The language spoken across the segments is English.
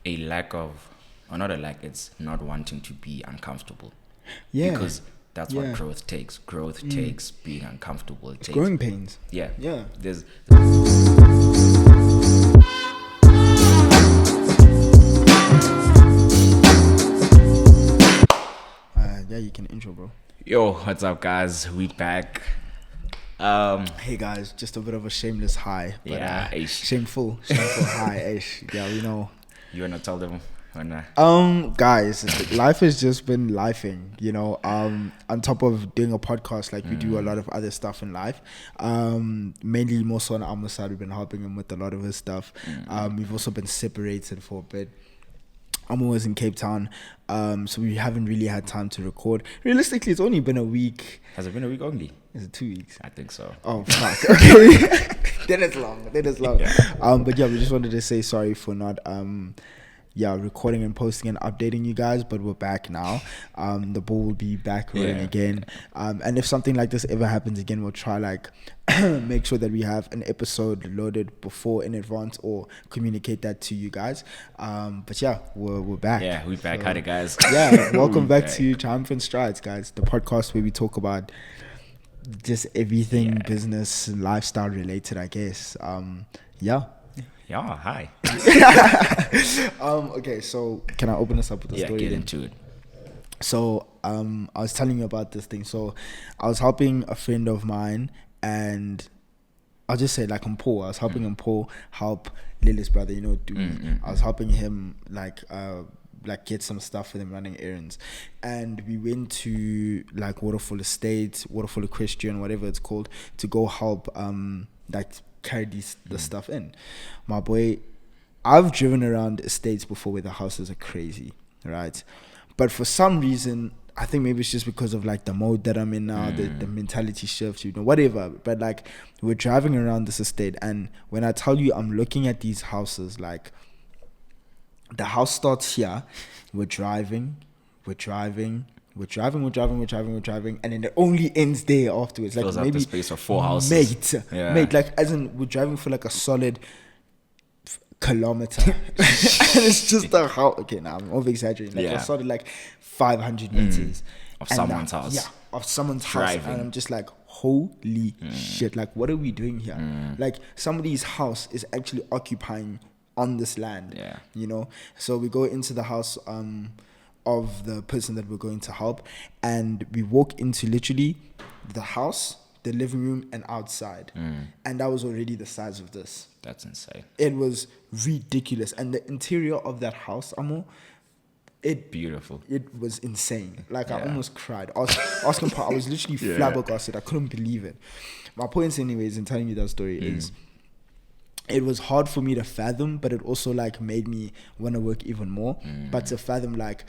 a lack of, or not a lack, it's not wanting to be uncomfortable. Yeah. Because that's what growth takes. Growth takes being uncomfortable. It takes growing pains. Yeah. Yeah. There's Yeah, you can intro, bro. Yo, what's up, guys? We back. Hey guys, just a bit of a shameless high, but Yeah, ish. shameful high, ish. Yeah, we know. You wanna tell them when? Guys, life has just been lifing, you know. On top of doing a podcast, like we do a lot of other stuff in life. Mainly more so on Amma's side, we've been helping him with a lot of his stuff. We've also been separated for a bit. I'm always in Cape Town, so we haven't really had time to record. Realistically, it's only been a week. Has it been a week only? Is it 2 weeks? I think so. Oh, fuck. Okay. That is long. Yeah. But yeah, we just wanted to say sorry for not recording and posting and updating you guys, but we're back now. The ball will be back rolling again. And if something like this ever happens again, we'll try like make sure that we have an episode loaded before in advance or communicate that to you guys. But yeah, we're back. Yeah, we're back. Howdy, guys. Yeah, welcome back to Triumphant Strides, guys. The podcast where we talk about just everything business and lifestyle related, I guess. Yeah, hi. Okay, so can I open this up with the story? Yeah, get into it. So I was telling you about this thing. So I was helping a friend of mine, and I'll just say like I'm Paul. I was helping him Paul help Lily's brother, you know, I was helping him like get some stuff for them, running errands. And we went to like Waterfall Estate, Waterfall Equestrian, whatever it's called, to go help like carry the stuff in. My boy, I've driven around estates before where the houses are crazy, right? But for some reason, I think maybe it's just because of like the mode that I'm in now, the mentality shift, you know, whatever. But like we're driving around this estate, and when I tell you I'm looking at these houses, like the house starts here, we're driving, and then it only ends there afterwards. Like fills maybe up the space of 4 houses. Mate, like as in we're driving for like a solid kilometer, and it's just a house. Okay, now I'm over exaggerating. Like a solid like 500 meters of someone's house. Yeah, of someone's Driving. house, and I'm just like, holy shit! Like, what are we doing here? Like, somebody's house is actually occupying on this land. Yeah, you know. So we go into the house of the person that we're going to help, and we walk into literally the house, the living room, and outside, and that was already the size of this. That's insane. It was ridiculous, and the interior of that house, Amo, beautiful. It was insane. Like I almost cried. I was literally flabbergasted. I couldn't believe it. My point, anyways, in telling you that story is, it was hard for me to fathom, but it also like made me want to work even more. But to fathom, like,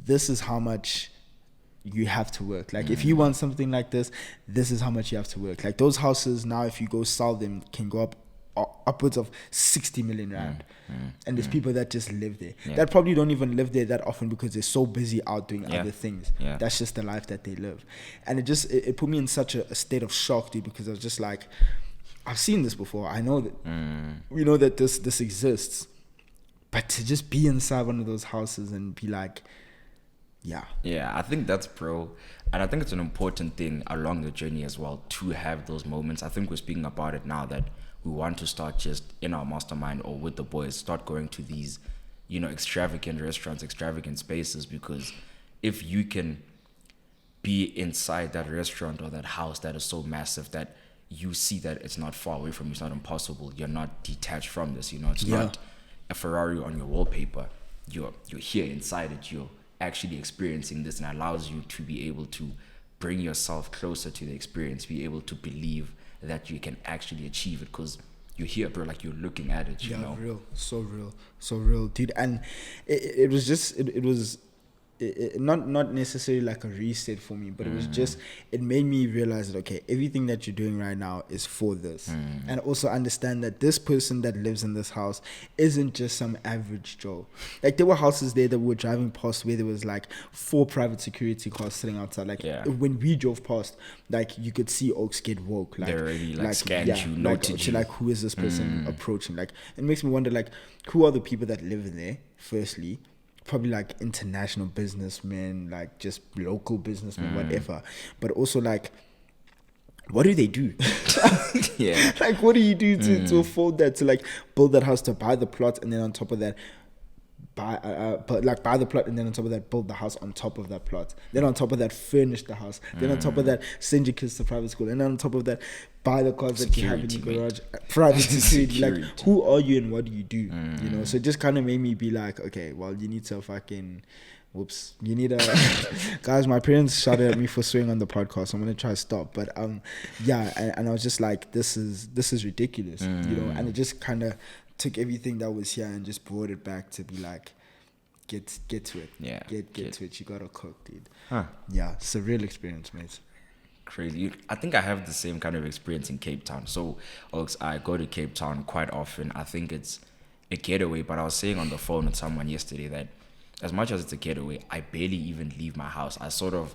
this is how much you have to work. Like if you want something like this is how much you have to work. Like those houses now, if you go sell them, can go up upwards of 60 million rand. And there's people that just live there that probably don't even live there that often because they're so busy out doing other things. That's just the life that they live. And it put me in such a state of shock, dude, because I was just like, I've seen this before. I know that we know that this exists, but to just be inside one of those houses and be like, yeah, I think that's and I think it's an important thing along the journey as well to have those moments. I think we're speaking about it now that we want to start just in our mastermind or with the boys, start going to these, you know, extravagant restaurants, extravagant spaces, because if you can be inside that restaurant or that house that is so massive that you see that it's not far away from you, it's not impossible, you're not detached from this, you know, it's not a Ferrari on your wallpaper, you're here inside it, you're actually experiencing this, and allows you to be able to bring yourself closer to the experience, be able to believe that you can actually achieve it because you're here, bro. Like you're looking at it, you know. So real, dude. And it was just it was not necessarily like a reset for me, but it was just, it made me realize that, okay, everything that you're doing right now is for this. And also understand that this person that lives in this house isn't just some average Joe. Like, there were houses there that we were driving past where there was like 4 private security cars sitting outside. Like, when we drove past, like, you could see Oaks get woke. Like, they already like scanned you, noted you. Like, who is this person approaching? Like, it makes me wonder, like, who are the people that live in there, firstly? Probably like international businessmen, like just local businessmen, whatever. But also, like, what do they do? Yeah. Like, what do you do to afford that, to like build that house, to buy the plot, and then on top of that buy the plot, and then on top of that build the house on top of that plot, then on top of that furnish the house, then on top of that send your kids to private school, and then on top of that buy the cars that you have in your garage, private security. Like, who are you and what do you do? You know, so it just kind of made me be like, okay, well, you need to fucking guys, my parents shouted at me for swearing on the podcast, so I'm gonna try to stop. But yeah, and I was just like, this is ridiculous, you know. And it just kind of took everything that was here and just brought it back to be like, get to it. Yeah, get to it. You gotta cook, dude. Huh. Yeah, it's a real experience, mate. Crazy. I think I have the same kind of experience in Cape Town. So, Oaks, I go to Cape Town quite often. I think it's a getaway, but I was saying on the phone with someone yesterday that as much as it's a getaway, I barely even leave my house. I sort of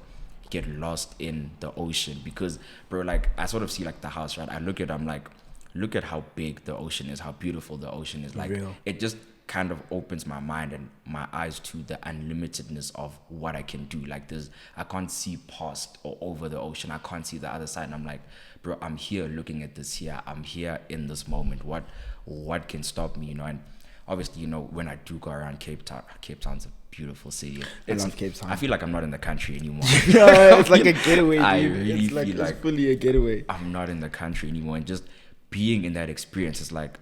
get lost in the ocean because, bro, like, I sort of see like the house, right? I look at it, I'm like, look at how big the ocean is, how beautiful the ocean is. Like, real. It just kind of opens my mind and my eyes to the unlimitedness of what I can do. Like, I can't see past or over the ocean. I can't see the other side. And I'm like, bro, I'm here looking at this here. I'm here in this moment. What can stop me, you know? And obviously, you know, when I do go around Cape Town's a beautiful city. I love Cape Town. I feel like I'm not in the country anymore. Yeah, it's like a getaway, dude. I really it's like, feel like it's fully a getaway. I'm not in the country anymore. And just being in that experience is like,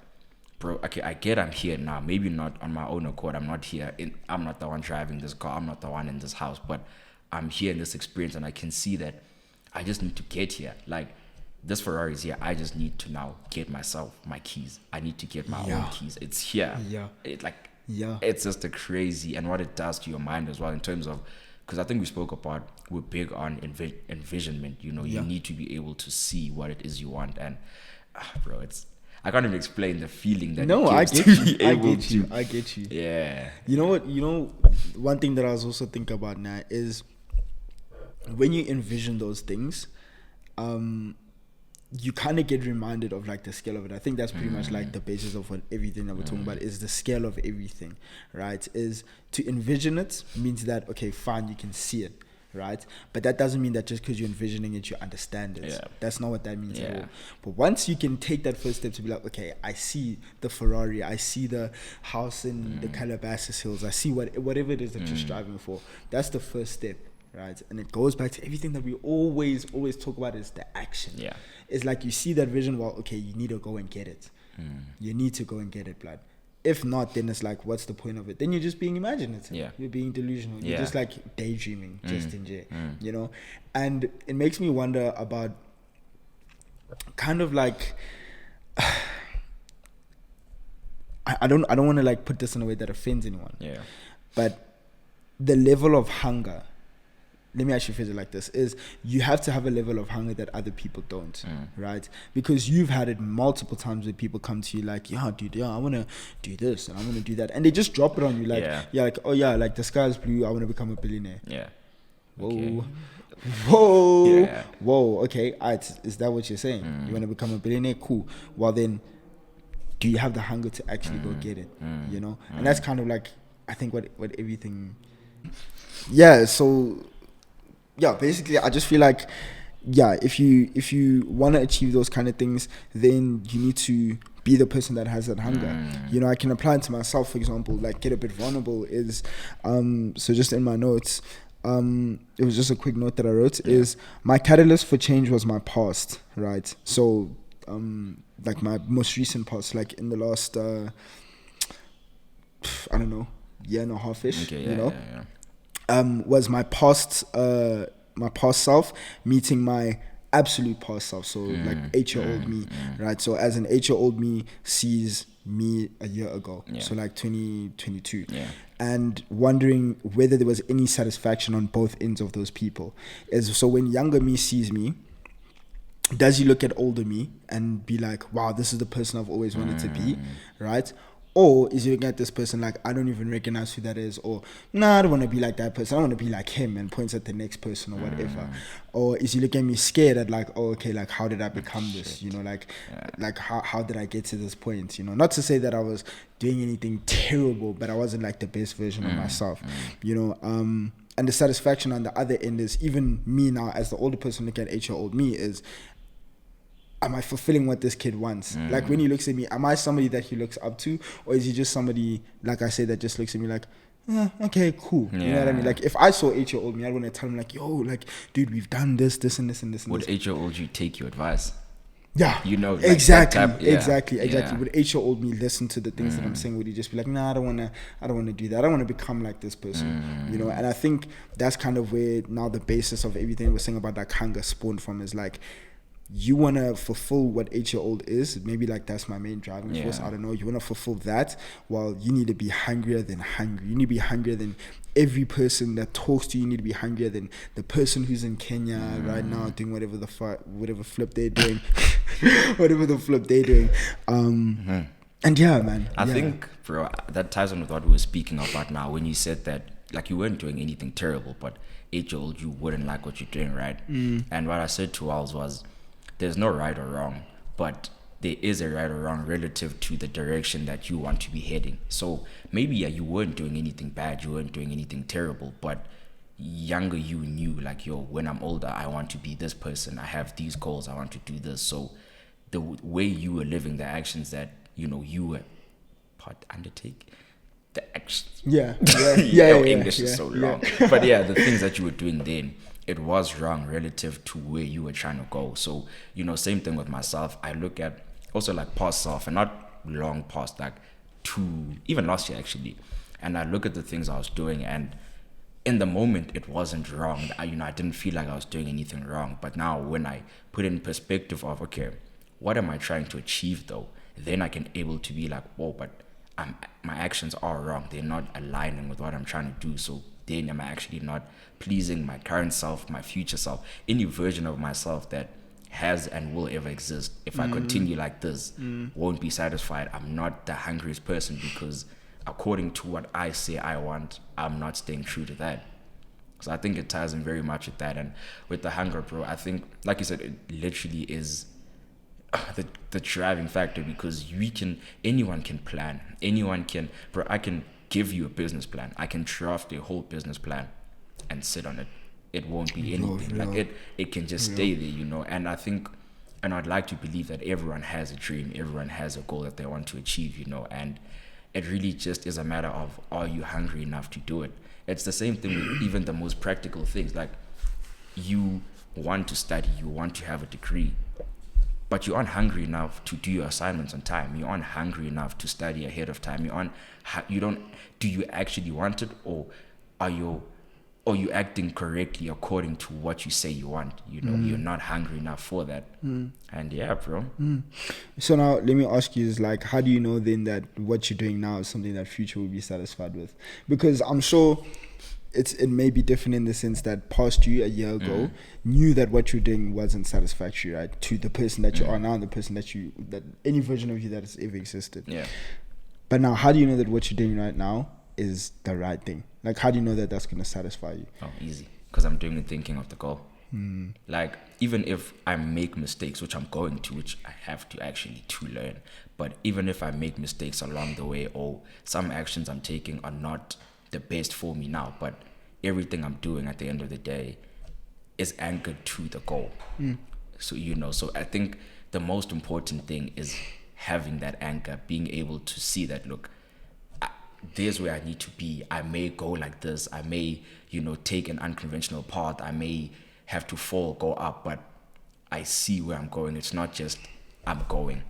bro, okay, I get I'm here now. Maybe not on my own accord. I'm not here. I'm not the one driving this car. I'm not the one in this house. But I'm here in this experience, and I can see that I just need to get here. Like, this Ferrari is here. I just need to now get myself my keys. I need to get my own keys. It's here. Yeah. It's just a crazy, and what it does to your mind as well in terms of, because I think we spoke about, we're big on envisionment. You know, you need to be able to see what it is you want. And bro, I can't even explain the feeling that I it get gives you. to be able to. I get you. Yeah. You know what? You know, one thing that I was also thinking about now is when you envision those things, you kind of get reminded of like the scale of it. I think that's pretty much like the basis of what everything that we're talking about is, the scale of everything, right? Is to envision it means that, okay, fine, you can see it, right? But that doesn't mean that just because you're envisioning it, you understand it. Yeah. That's not what that means at all. But once you can take that first step to be like, okay, I see the Ferrari, I see the house in the Calabasas Hills, I see whatever it is that you're striving for. That's the first step, right? And it goes back to everything that we always talk about, is the action. Yeah. It's like you see that vision, well, okay, you need to go and get it. You need to go and get it, blood. If not, then it's like, what's the point of it? Then you're just being imaginative. Yeah. You're being delusional. You're just like daydreaming, just in jail, you know? And it makes me wonder about kind of like, I don't want to like put this in a way that offends anyone. Yeah. But the level of hunger, let me actually phrase it like this, is you have to have a level of hunger that other people don't, right? Because you've had it multiple times where people come to you like, yeah, dude, I want to do this and I want to do that. And they just drop it on you like, like, oh yeah, like the sky's blue, I want to become a billionaire. Yeah. Whoa. Okay. Whoa. Yeah. Whoa. Okay. Is that what you're saying? You want to become a billionaire? Cool. Well then, do you have the hunger to actually go get it? You know? And that's kind of like, I think what everything... Yeah, so... Yeah, basically, I just feel like, yeah, if you want to achieve those kind of things, then you need to be the person that has that hunger. You know, I can apply it to myself, for example, like get a bit vulnerable is, so just in my notes, it was just a quick note that I wrote, is my catalyst for change was my past, right? So, like my most recent past, like in the last, I don't know, year and a half-ish, you know? Was my past self meeting my absolute past self. So like 8-year-old me, right? So as an 8-year-old me sees me a year ago, Yeah. so like 2022, Yeah. and wondering whether there was any satisfaction on both ends of those people. So when younger me sees me, does he look at older me and be like, wow, this is the person I've always wanted to be, right? Or is he looking at this person like, I don't even recognize who that is, or nah, I don't want to be like that person, I want to be like him, and points at the next person or whatever. Or is he looking at me scared at like, oh, okay, like how did I become this, you know, like how did I get to this point, you know? Not to say that I was doing anything terrible, but I wasn't like the best version of myself, you know. And the satisfaction on the other end is, even me now as the older person looking at 8-year-old me, is, am I fulfilling what this kid wants? Like when he looks at me, am I somebody that he looks up to, or is he just somebody, like I said, that just looks at me like, okay, cool. You know what I mean? Like if I saw 8-year-old me, I'd want to tell him like, yo, like, dude, we've done this, and this, and this, and Would this. 8-year-old you take your advice? Yeah, You know, like exactly. Yeah. Would 8-year-old me listen to the things that I'm saying? Would he just be like, nah, I don't want to do that. I don't want to become like this person, you know? And I think that's kind of where now the basis of everything we're saying about that hunger spawned from, is like, you want to fulfill what 8-year-old is. Maybe like that's my main driving force. I don't know. You want to fulfill that. Well, you need to be hungrier than hungry. You need to be hungrier than every person that talks to you. You need to be hungrier than the person who's in Kenya right now doing whatever flip they're doing. Whatever the flip they're doing. And yeah, man. I think, bro, that ties on with what we were speaking about now, when you said that, like, you weren't doing anything terrible, but 8-year-old you wouldn't like what you're doing, right? And what I said to Wells was, there's no right or wrong, but there is a right or wrong relative to the direction that you want to be heading. So maybe, yeah, you weren't doing anything bad, you weren't doing anything terrible, but younger you knew, like, yo, when I'm older, I want to be this person, I have these goals, I want to do this. So the way you were living, the actions that, you know, you were undertake, the actions. English is so long. But yeah, the things that you were doing then, it was wrong relative to where you were trying to go. So, you know, same thing with myself. I look at also like past self, and not long past, like even last year actually. And I look at the things I was doing, and in the moment it wasn't wrong. I didn't feel like I was doing anything wrong. But now when I put in perspective of, okay, what am I trying to achieve though? Then I can able to be like, whoa, but my actions are wrong. They're not aligning with what I'm trying to do. So then am I actually not pleasing my current self, my future self, any version of myself that has and will ever exist? If I continue like this, won't be satisfied. I'm not the hungriest person, because according to what I say I want, I'm not staying true to that. So I think it ties in very much with that. And with the hunger, bro, I think, like you said, it literally is the driving factor, because anyone can plan, bro, I can give you a business plan, I can draft a whole business plan and sit on it. It won't be anything. Like it can just stay there, you know. And I think, and I'd like to believe that everyone has a dream, everyone has a goal that they want to achieve, you know. And it really just is a matter of, are you hungry enough to do it? It's the same thing with even the most practical things. Like, you want to study, you want to have a degree, but you aren't hungry enough to do your assignments on time. You aren't hungry enough to study ahead of time. Do you actually want it, or are you acting correctly according to what you say you want? You know, you're not hungry enough for that. And yeah, bro. So now let me ask you, is like, how do you know then that what you're doing now is something that future will be satisfied with? Because I'm sure it may be different in the sense that past you a year ago knew that what you're doing wasn't satisfactory, right? To the person that you are now, and the person that any version of you that has ever existed. Yeah. But now, how do you know that what you're doing right now is the right thing? Like, how do you know that that's going to satisfy you? Oh, easy. Because I'm doing the thinking of the goal. Like, even if I make mistakes, which I'm going to, which I have to actually to learn, but even if I make mistakes along the way, or some actions I'm taking are not the best for me now, but everything I'm doing at the end of the day is anchored to the goal. So, you know, so I think the most important thing is having that anchor, being able to see that, look, there's where I need to be. I may go like this, I may, you know, take an unconventional path, I may have to fall, go up, but I see where I'm going. It's not just I'm going,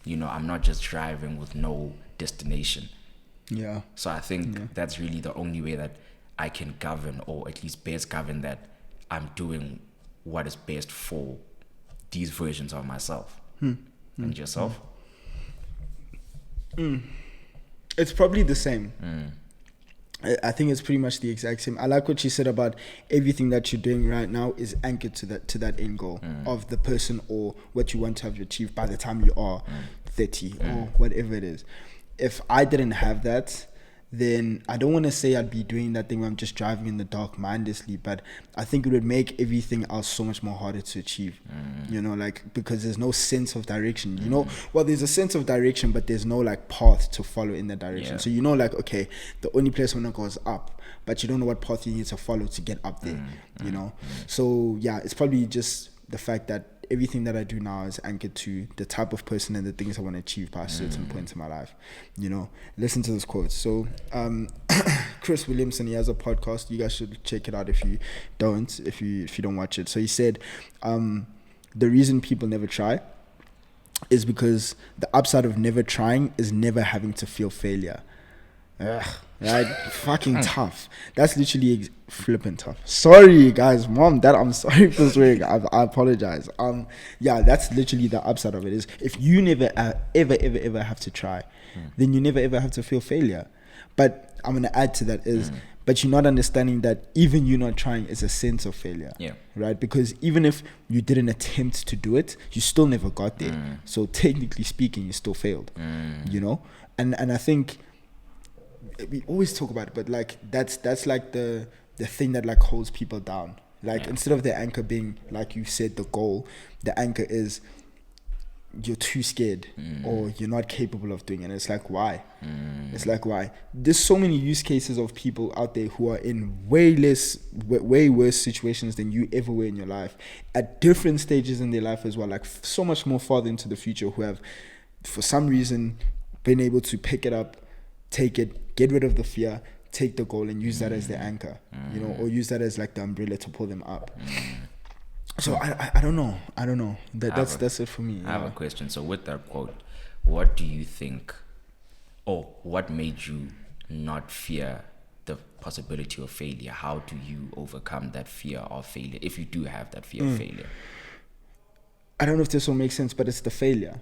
you know, I'm not just driving with no destination. Yeah. So I think that's really the only way that I can govern, or at least best govern, that I'm doing what is best for these versions of myself. And yourself? It's probably the same. I think it's pretty much the exact same. I like what you said about everything that you're doing right now is anchored to that end goal of the person or what you want to have achieved by the time you are 30 or whatever it is. If I didn't have that, then I don't want to say I'd be doing that thing where I'm just driving in the dark mindlessly, but I think it would make everything else so much more harder to achieve, you know, like, because there's no sense of direction, you know. Well, there's a sense of direction, but there's no like path to follow in that direction. So you know, like, okay, the only place I want to go is up, but you don't know what path you need to follow to get up there, you know. So yeah, it's probably just the fact that everything that I do now is anchored to the type of person and the things I want to achieve by certain points in my life, you know. Listen to this quote. So Chris Williamson, he has a podcast. You guys should check it out if you don't watch it. So he said the reason people never try is because the upside of never trying is never having to feel failure. Right? Fucking tough. That's literally flipping tough. Sorry guys, mom, dad, I'm sorry for swearing. I apologize. Yeah, that's literally the upside of it, is if you never ever have to try, then you never ever have to feel failure. But I'm gonna add to that is but you're not understanding that even you not trying is a sense of failure. Right? Because even if you didn't attempt to do it, you still never got there. So technically speaking, you still failed. You know? And I think we always talk about it, but like that's like the thing that like holds people down. Like instead of the anchor being, like you said, the goal, the anchor is you're too scared or you're not capable of doing it. And it's like, why? It's like, why? There's so many use cases of people out there who are in way worse situations than you ever were in your life, at different stages in their life as well, like so much more farther into the future, who have for some reason been able to pick it up, take it, get rid of the fear, take the goal and use that as their anchor, you know, or use that as like the umbrella to pull them up. So I don't know. That's it for me. I have a question. So with that quote, what do you think, or what made you not fear the possibility of failure? How do you overcome that fear of failure, if you do have that fear of failure? I don't know if this will make sense, but it's the failure.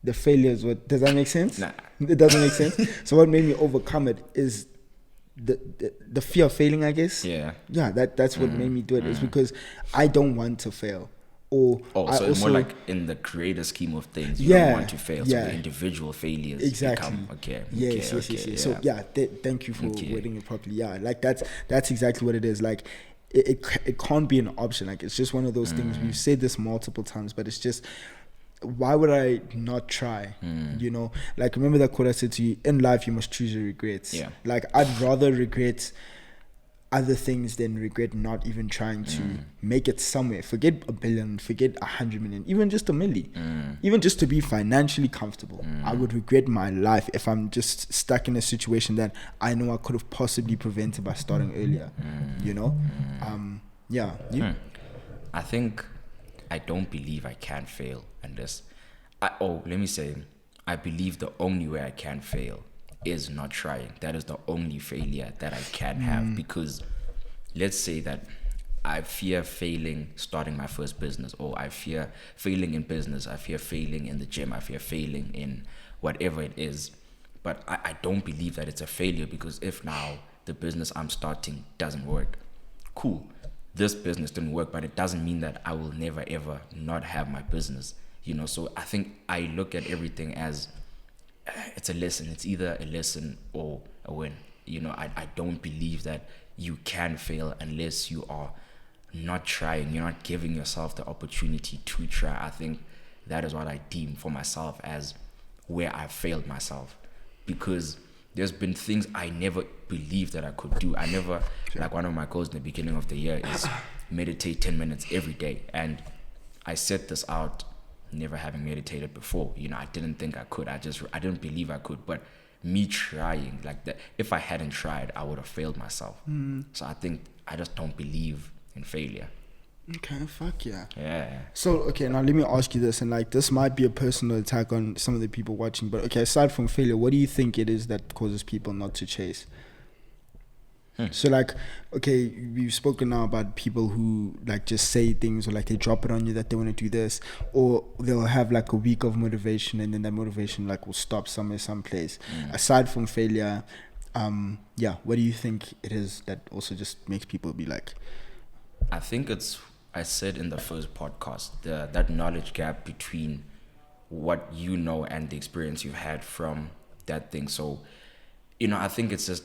The failure is what... Does that make sense? Nah. It doesn't make sense? So what made me overcome it is the fear of failing, I guess. Yeah, that's what made me do it. Is because I don't want to fail. So it's more like in the greater scheme of things, you don't want to fail. So the individual failures become... Yes. So thank you for wording it properly. Yeah, like that's exactly what it is. Like it can't be an option. Like it's just one of those things. We've said this multiple times, but it's just... why would I not try? You know, like remember that quote I said to you, in life you must choose your regrets. Like I'd rather regret other things than regret not even trying to make it somewhere. Forget a billion, forget 100 million, even just a milli, even just to be financially comfortable. I would regret my life if I'm just stuck in a situation that I know I could have possibly prevented by starting earlier. You know, I think I don't believe I can fail. And I believe the only way I can fail is not trying. That is the only failure that I can have, because let's say that I fear failing starting my first business, or I fear failing in business, I fear failing in the gym, I fear failing in whatever it is. But I don't believe that it's a failure, because if now the business I'm starting doesn't work, cool, this business didn't work, but it doesn't mean that I will never ever not have my business. You know, so I think I look at everything as it's a lesson. It's either a lesson or a win. You know, I don't believe that you can fail unless you are not trying. You're not giving yourself the opportunity to try. I think that is what I deem for myself as where I failed myself, because there's been things I never believed that I could do. I never, like one of my goals in the beginning of the year is meditate 10 minutes every day. And I set this out never having meditated before. You know, I didn't think I could. I didn't believe I could. But me trying like that, if I hadn't tried, I would have failed myself. So I think I just don't believe in failure. Okay, fuck yeah. Yeah. So, okay, now let me ask you this, and like this might be a personal attack on some of the people watching, but okay, aside from failure, what do you think it is that causes people not to chase? So like, okay, we've spoken now about people who like just say things, or like they drop it on you that they want to do this, or they'll have like a week of motivation and then that motivation like will stop somewhere, someplace. Aside from failure, what do you think it is that also just makes people be like? I think I said in the first podcast, that knowledge gap between what you know and the experience you've had from that thing. So, I think it's just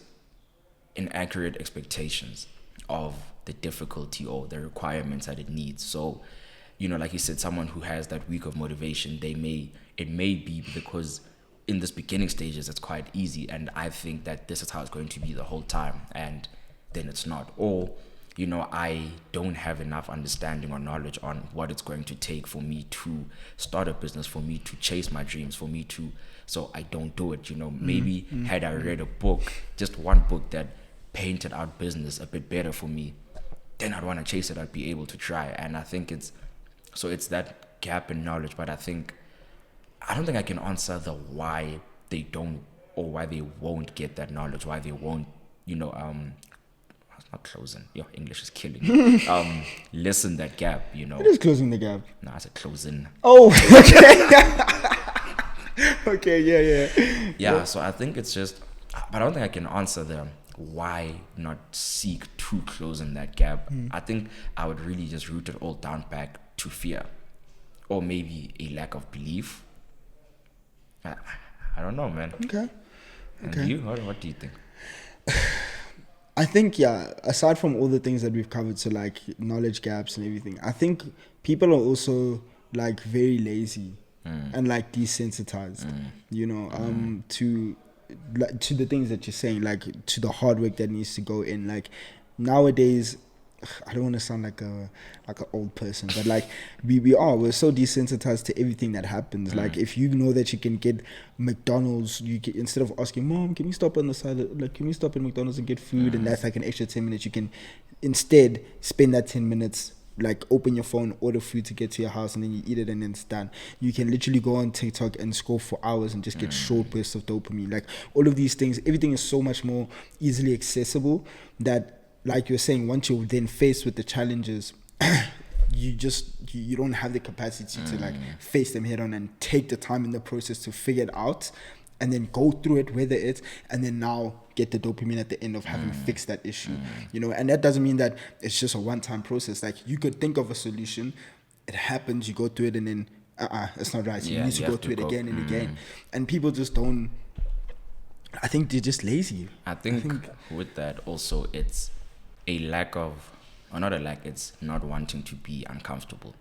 inaccurate expectations of the difficulty or the requirements that it needs. So, like you said, someone who has that week of motivation, it may be because in this beginning stages it's quite easy, and I think that this is how it's going to be the whole time, and then it's not. Or I don't have enough understanding or knowledge on what it's going to take for me to start a business, for me to chase my dreams, so I don't do it. Maybe had I read a book, just one book that painted out business a bit better for me, then I'd want to chase it. I'd be able to try. And I think it's that gap in knowledge. But I don't think I can answer the why they don't, or why they won't get that knowledge, why they won't, not closing. Your English is killing me. Lessen that gap, It is closing the gap. No, I said closing. Oh, okay. Okay, Yeah, so I think it's just, but I don't think I can answer them why not seek to close in that gap. I think I would really just root it all down back to fear, or maybe a lack of belief. I don't know, man. Okay. And you, what do you think? I think, aside from all the things that we've covered, so like knowledge gaps and everything, I think people are also like very lazy and like desensitized, to the things that you're saying, like to the hard work that needs to go in. Like nowadays, I don't want to sound like an old person, but like we're so desensitized to everything that happens. Like if you know that you can get McDonald's, instead of asking, Mom, can we stop on the side can we stop at McDonald's and get food, and that's like an extra 10 minutes, you can instead spend that 10 minutes, like open your phone, order food to get to your house, and then you eat it and then it's done. You can literally go on TikTok and scroll for hours and just get short bursts of dopamine. Like all of these things, everything is so much more easily accessible that, like you're saying, once you're then faced with the challenges, you don't have the capacity to like face them head on and take the time in the process to figure it out, and then go through it, weather it, and then now get the dopamine at the end of having fixed that issue. And that doesn't mean that it's just a one-time process. Like you could think of a solution, it happens, you go through it, and then it's not right. So you need to go through it again and again. And people just don't. I think they're just lazy. I think with that also, it's a lack of, or not a lack, it's not wanting to be uncomfortable.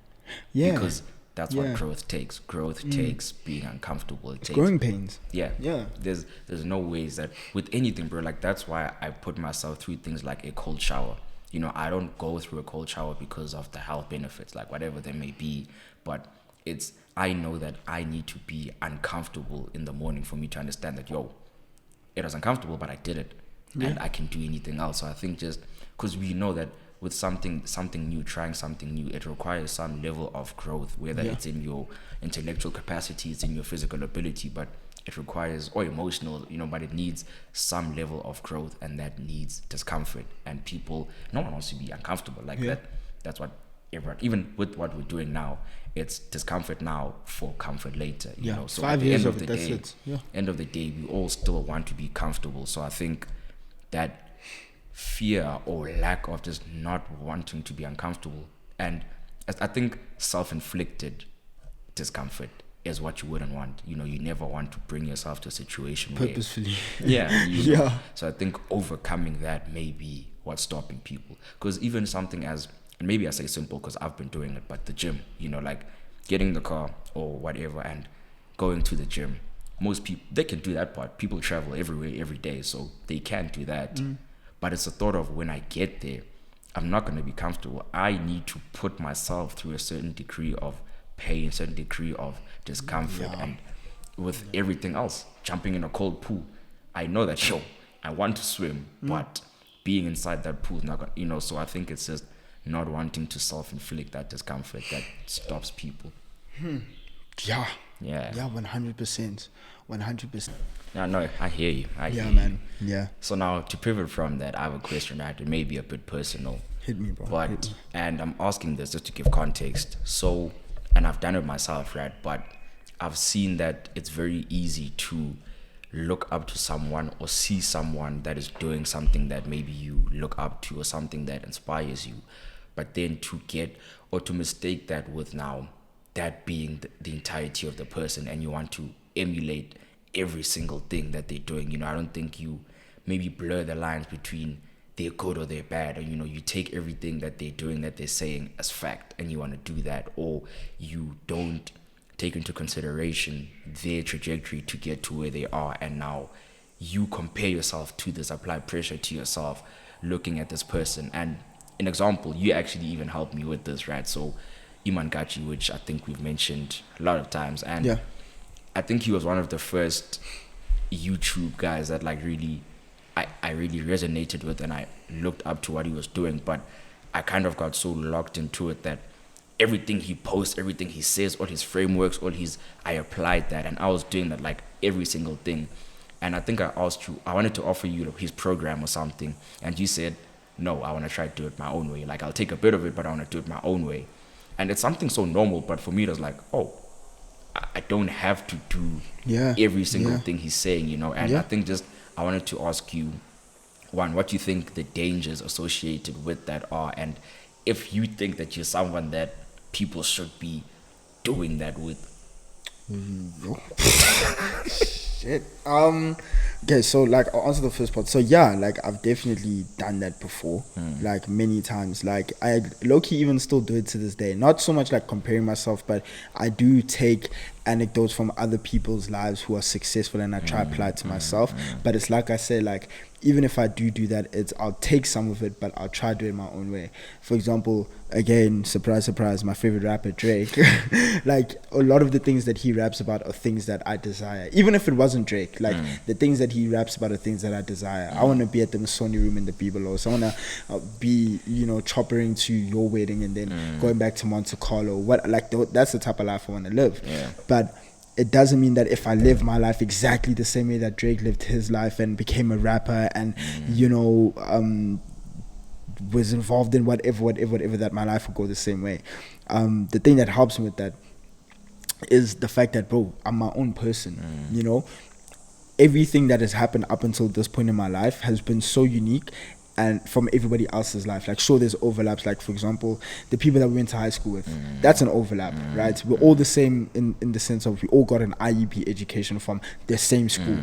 Yeah. Because that's what growth takes. Growth takes being uncomfortable. It takes growing pains. Yeah. There's no ways that with anything, bro. Like that's why I put myself through things like a cold shower. I don't go through a cold shower because of the health benefits, like whatever they may be. But I know that I need to be uncomfortable in the morning for me to understand that, it was uncomfortable, but I did it. And I can do anything else. So I think just because we know that with something new, trying something new, it requires some level of growth, whether it's in your intellectual capacity, it's in your physical ability, but it requires, or emotional, but it needs some level of growth, and that needs discomfort. And no one wants to be uncomfortable like that. That's what everyone, even with what we're doing now, it's discomfort now for comfort later. So 5 years of it, that's it. End of the day, we all still want to be comfortable. So I think that fear or lack of just not wanting to be uncomfortable, and I think self-inflicted discomfort is what you wouldn't want. You never want to bring yourself to a situation purposefully where so I think overcoming that may be what's stopping people. Because even something as, and maybe I say simple because I've been doing it, but the gym, like getting in the car or whatever and going to the gym, most people, they can do that part. People travel everywhere every day, so they can do that. But it's the thought of when I get there, I'm not going to be comfortable. I need to put myself through a certain degree of pain, a certain degree of discomfort. And with everything else, jumping in a cold pool, I know that, I want to swim, but being inside that pool is not going to, so I think it's just not wanting to self-inflict that discomfort that stops people. Yeah, Yeah. Yeah, 100%. 100%. Yeah, no, I hear you. I hear Yeah, you. man. Yeah. So now to pivot from that, I have a question that may be a bit personal. Hit me, bro. Hit But me. and I'm asking this just to give context. So, and I've done it myself, right? But I've seen that it's very easy to look up to someone or see someone that is doing something that maybe you look up to or something that inspires you, but then to get or to mistake that with now that being the entirety of the person, and you want to emulate every single thing that they're doing. I don't think you maybe blur the lines between they're good or they're bad, or you take everything that they're doing, that they're saying as fact, and you want to do that, or you don't take into consideration their trajectory to get to where they are, and now you compare yourself to this, apply pressure to yourself looking at this person. And an example, you actually even helped me with this, right? So Iman Gachi, which I think we've mentioned a lot of times, and Yeah. I think he was one of the first YouTube guys that like really I really resonated with, and I looked up to what he was doing. But I kind of got so locked into it that everything he posts, everything he says, all his frameworks, I applied that, and I was doing that like every single thing. And I think I asked you, I wanted to offer you his program or something, and you said, no, I want to try to do it my own way. Like, I'll take a bit of it, but I want to do it my own way. And it's something so normal, but for me it was like, oh, I don't have to do every single thing he's saying, And I think I wanted to ask you, one, what you think the dangers associated with that are, and if you think that you're someone that people should be doing that with. Shit. Okay, so like I'll answer the first part. So yeah, like I've definitely done that before, like many times. Like I low-key even still do it to this day. Not so much like comparing myself, but I do take anecdotes from other people's lives who are successful, and I try to apply it to myself. But it's like I said, like even if I do that, I'll take some of it, but I'll try to do it my own way. For example, again, surprise, surprise, my favorite rapper, Drake. Like a lot of the things that he raps about are things that I desire. Even if it wasn't Drake, like the things that he raps about are things that I desire. I want to be at the Masoni room in the Biblos. I want to be, choppering to your wedding and then going back to Monte Carlo. That's the type of life I want to live. Yeah. But it doesn't mean that if I live my life exactly the same way that Drake lived his life and became a rapper and, was involved in whatever, that my life would go the same way. The thing that helps me with that is the fact that, bro, I'm my own person, Everything that has happened up until this point in my life has been so unique and from everybody else's life. Like, sure, there's overlaps. Like, for example, the people that we went to high school with, that's an overlap, right? We're all the same in the sense of we all got an IEP education from the same school.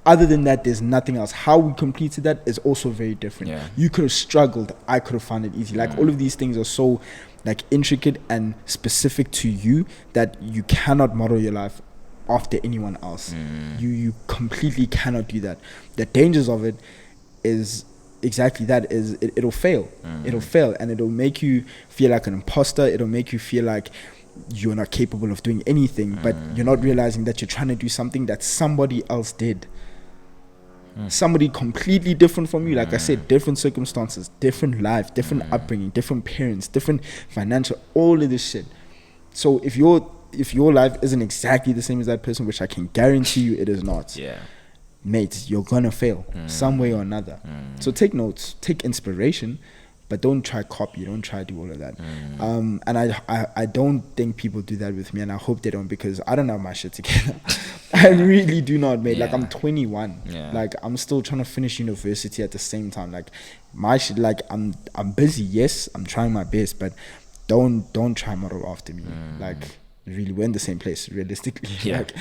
Other than that, there's nothing else. How we completed that is also very different. Yeah. You could have struggled. I could have found it easy. Like, all of these things are so, like, intricate and specific to you that you cannot model your life after anyone else. You completely cannot do that. The dangers of it is exactly that. It'll fail. It'll fail, and it'll make you feel like an imposter. It'll make you feel like you're not capable of doing anything, but you're not realizing that you're trying to do something that somebody else did. Somebody completely different from you. Like I said, different circumstances, different life, different upbringing, different parents, different financial, all of this shit. So if your life isn't exactly the same as that person, which I can guarantee you it is not, mate, you're gonna fail some way or another. So take notes, take inspiration, but don't try copy, don't try do all of that. And I don't think people do that with me, and I hope they don't, because I don't have my shit together. I really do not, mate. Like, I'm 21. Like, I'm still trying to finish university at the same time. Like, my shit, like, I'm busy. Yes, I'm trying my best, but don't try model after me. Like, really, we're in the same place, realistically. Like,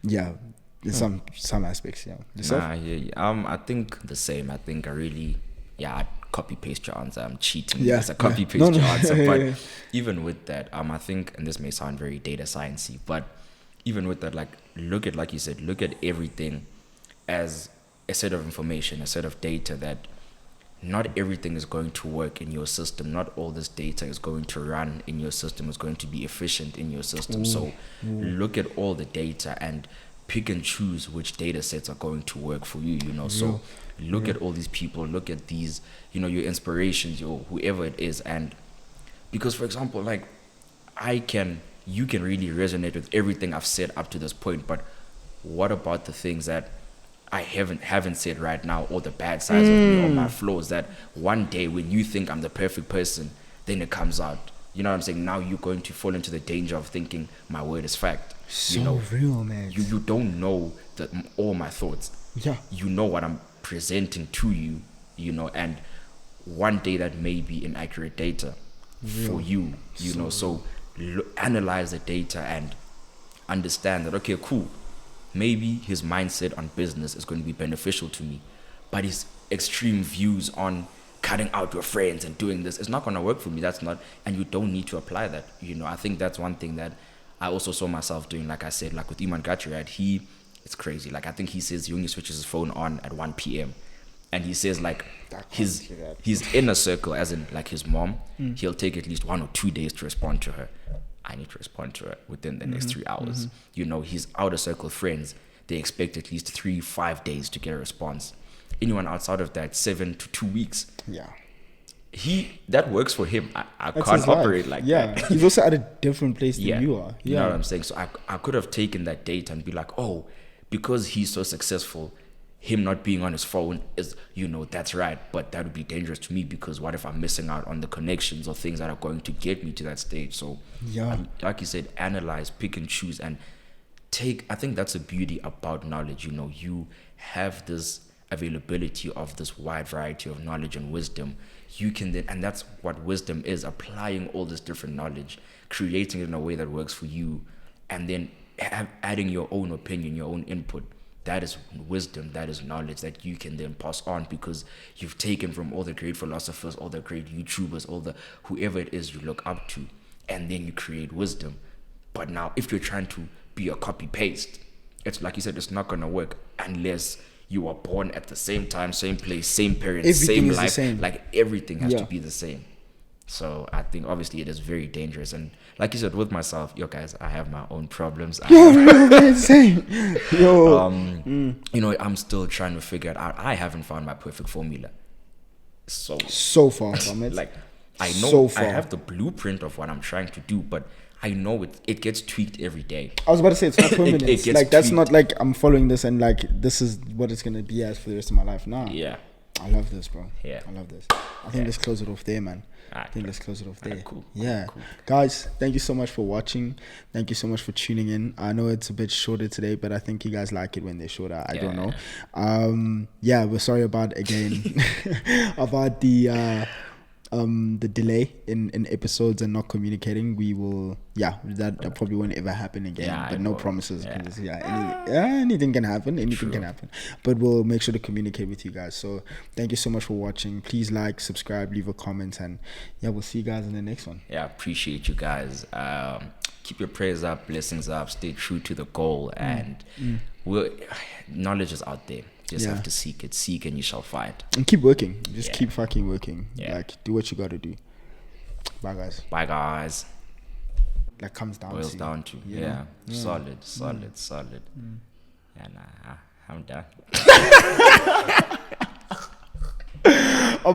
there's some aspects. Yourself? Nah, I think the same. I think I copy paste your answer. I'm cheating. It's a copy paste your answer. But even with that, I think, and this may sound very data sciencey, but even with that, like like you said, look at everything as a set of information, a set of data that not everything is going to work in your system. Not all this data is going to run in your system, is going to be efficient in your system. So look at all the data and pick and choose which data sets are going to work for you, So look at all these people, look at these, your inspirations, whoever it is. And because, for example, like, I can you can really resonate with everything I've said up to this point, but what about the things that I haven't said right now, or the bad sides of me, or my flaws, that one day when you think I'm the perfect person, then it comes out. You know what I'm saying? Now you're going to fall into the danger of thinking my word is fact. So you know, real, man. You don't know all my thoughts. Yeah. You know what I'm presenting to you, and one day that may be inaccurate data for you, know. So analyze the data and understand that, okay, cool, maybe his mindset on business is going to be beneficial to me, but his extreme views on cutting out your friends and doing this is not going to work for me. That's not, and you don't need to apply that. I think that's one thing that I also saw myself doing. Like I said, like with Iman Gachi, right? It's crazy. Like, I think he says he only switches his phone on at 1 p.m. And he says, like, his inner circle, as in like his mom, he'll take at least 1 or 2 days to respond to her. I need to respond to her within the next 3 hours. His outer circle friends, they expect at least 3-5 days to get a response. Anyone outside of that, 7 to 2 weeks. Yeah. That works for him. I can't operate like that. He's also at a different place than you are. You know what I'm saying? So I could have taken that data and be like, oh, because he's so successful, him not being on his phone is, that's right. But that would be dangerous to me, because what if I'm missing out on the connections or things that are going to get me to that stage? So, like you said, analyze, pick and choose, and I think that's the beauty about knowledge. You have this availability of this wide variety of knowledge and wisdom. You can then, and that's what wisdom is, applying all this different knowledge, creating it in a way that works for you, and then adding your own opinion, your own input. That is wisdom, that is knowledge that you can then pass on, because you've taken from all the great philosophers, all the great YouTubers, all the whoever it is you look up to, and then you create wisdom. But now if you're trying to be a copy paste, it's like you said, it's not going to work unless you are born at the same time, same place, same parents, everything same life. Same. Like, everything has to be the same. So I think obviously it is very dangerous. And like you said, with myself, guys, I have my own problems. Same. I'm still trying to figure it out. I haven't found my perfect formula. So far from it. Like, I know I have the blueprint of what I'm trying to do, but I know it gets tweaked every day. I was about to say, it's not permanent. It gets like, that's tweaked. Not like I'm following this and like this is what it's gonna be as for the rest of my life. Nah. Yeah. I love this, bro. Yeah. I love this. I think let's close it off there, man. Let's close it off there. Cool. Cool. Guys, thank you so much for watching. Thank you so much for tuning in. I know it's a bit shorter today, but I think you guys like it when they're shorter. I don't know. We're sorry about about the delay in episodes and not communicating. We will that probably won't ever happen again, but no promises, because anything can happen. But we'll make sure to communicate with you guys. So thank you so much for watching. Please like, subscribe, leave a comment, and we'll see you guys in the next one. Appreciate you guys. Keep your prayers up, blessings up, stay true to the goal, and knowledge is out there. Just have to seek it. Seek and you shall find. And keep working. Just keep fucking working. Like, do what you gotta do. Bye, guys. Bye, guys. Like, comes down boils to down to solid. Yeah, nah, I'm done.